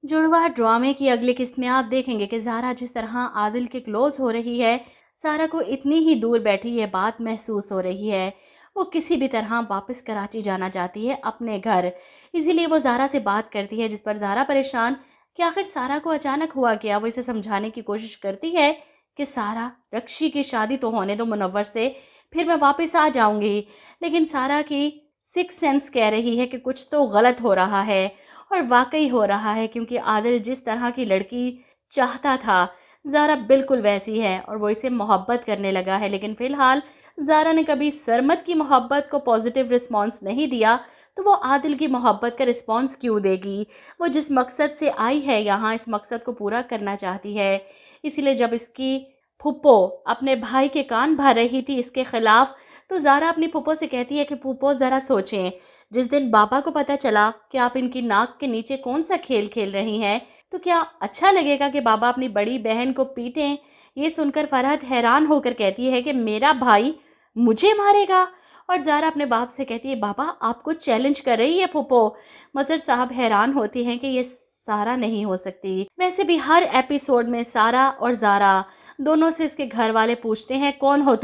जुड़वा ड्रामे की अगली किस्त में आप देखेंगे कि ज़ारा जिस तरह आदिल के क्लोज हो रही है, सारा को इतनी ही दूर बैठी ये बात महसूस हो रही है। वो किसी भी तरह वापस कराची जाना चाहती है अपने घर, इसीलिए वो ज़ारा से बात करती है, जिस पर ज़ारा परेशान कि आखिर सारा को अचानक हुआ क्या। वो इसे समझाने की कोशिश करती है कि सारा, रक्षी की शादी तो होने दो मुनव्वर से, फिर मैं वापस आ जाऊंगी। लेकिन सारा की सिक्स सेंस कह रही है कि कुछ तो गलत हो रहा है, और वाकई हो रहा है, क्योंकि आदिल जिस तरह की लड़की चाहता था, ज़ारा बिल्कुल वैसी है और वो इसे मोहब्बत करने लगा है। लेकिन फ़िलहाल ज़ारा ने कभी सरमद की मोहब्बत को पॉजिटिव रिस्पॉन्स नहीं दिया, तो वो आदिल की मोहब्बत का रिस्पॉन्स क्यों देगी। वो जिस मकसद से आई है यहाँ, इस मकसद को पूरा करना चाहती है। इसीलिए जब इसकी फुप्पो अपने भाई के कान भर रही थी इसके ख़िलाफ़, तो ज़ारा अपनी फुप्पो से कहती है कि फुप्पो ज़रा सोचें, जिस दिन बाबा को पता चला कि आप इनकी नाक के नीचे कौन सा खेल खेल रही हैं, तो क्या अच्छा लगेगा कि बाबा अपनी बड़ी बहन को पीटें। ये सुनकर फरहत हैरान होकर कहती है कि मेरा भाई मुझे मारेगा। और ज़ारा अपने बाप से कहती है, बाबा आपको चैलेंज कर रही है फूफो। मदर साहब हैरान होती हैं कि ये सारा नहीं हो सकती। वैसे भी हर एपिसोड में सारा और ज़ारा दोनों से इसके घर वाले पूछते हैं, कौन हो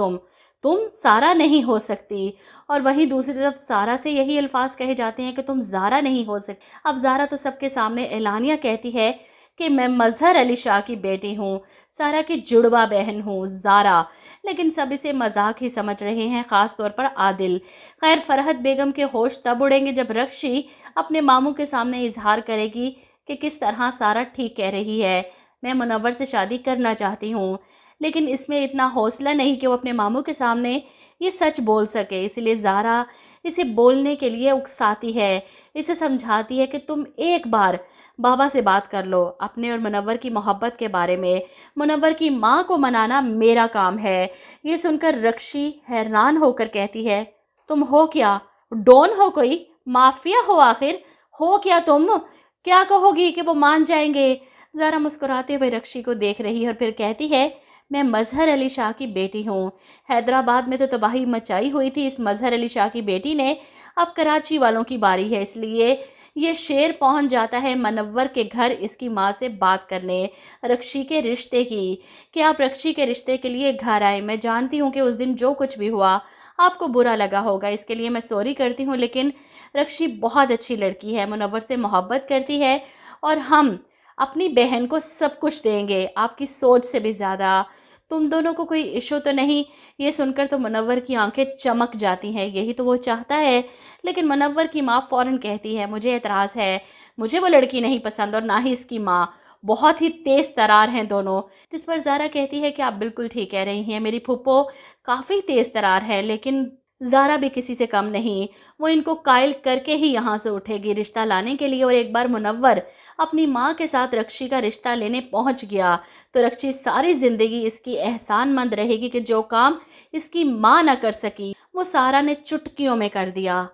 तुम सारा नहीं हो सकती। और वहीं दूसरी तरफ सारा से यही अल्फाज कहे जाते हैं कि तुम ज़ारा नहीं हो सकती। अब ज़ारा तो सबके सामने एलानिया कहती है कि मैं मज़हर अली शाह की बेटी हूँ, सारा की जुड़वा बहन हूँ ज़ारा। लेकिन सब इसे मजाक ही समझ रहे हैं, ख़ास तौर पर आदिल। खैर, फरहत बेगम के होश तब उड़ेंगे जब रक्षी अपने मामू के सामने इजहार करेगी कि किस तरह सारा ठीक कह रही है, मैं मुनव्वर से शादी करना चाहती हूँ। लेकिन इसमें इतना हौसला नहीं कि वो अपने मामू के सामने ये सच बोल सके। इसलिए ज़ारा इसे बोलने के लिए उकसाती है, इसे समझाती है कि तुम एक बार बाबा से बात कर लो अपने और मुनव्वर की मोहब्बत के बारे में। मुनव्वर की माँ को मनाना मेरा काम है। ये सुनकर रक्षी हैरान होकर कहती है, तुम हो क्या, डॉन हो, कोई माफिया हो, आखिर हो क्या तुम, क्या कहोगी कि वो मान जाएंगे। ज़ारा मुस्कुराते हुए रक्षी को देख रही है और फिर कहती है, मैं मज़हर अली शाह की बेटी हूँ। हैदराबाद में तो तबाही मचाई हुई थी इस मज़हर अली शाह की बेटी ने, अब कराची वालों की बारी है। इसलिए ये शेर पहुंच जाता है मुनव्वर के घर इसकी माँ से बात करने रक्षी के रिश्ते की, कि आप रक्षी के रिश्ते के लिए घर आए। मैं जानती हूँ कि उस दिन जो कुछ भी हुआ आपको बुरा लगा होगा, इसके लिए मैं सॉरी करती हूँ। लेकिन रक्षी बहुत अच्छी लड़की है, मुनव्वर से मोहब्बत करती है, और हम अपनी बहन को सब कुछ देंगे, आपकी सोच से भी ज़्यादा। तुम दोनों को कोई इशू तो नहीं। ये सुनकर तो मुनव्वर की आंखें चमक जाती हैं, यही तो वो चाहता है। लेकिन मुनव्वर की माँ फ़ौरन कहती है, मुझे एतराज़ है, मुझे वो लड़की नहीं पसंद और ना ही इसकी माँ, बहुत ही तेज़ तरार हैं दोनों। जिस पर ज़ारा कहती है कि आप बिल्कुल ठीक कह रही हैं, मेरी फूफो काफ़ी तेज़ तरार है, लेकिन ज़ारा भी किसी से कम नहीं। वो इनको कायल करके ही यहाँ से उठेगी रिश्ता लाने के लिए। और एक बार मुनव्वर अपनी माँ के साथ रक्षी का रिश्ता लेने पहुँच गया तो रक्षी सारी ज़िंदगी इसकी एहसानमंद रहेगी कि जो काम इसकी माँ न कर सकी वो सारा ने चुटकियों में कर दिया।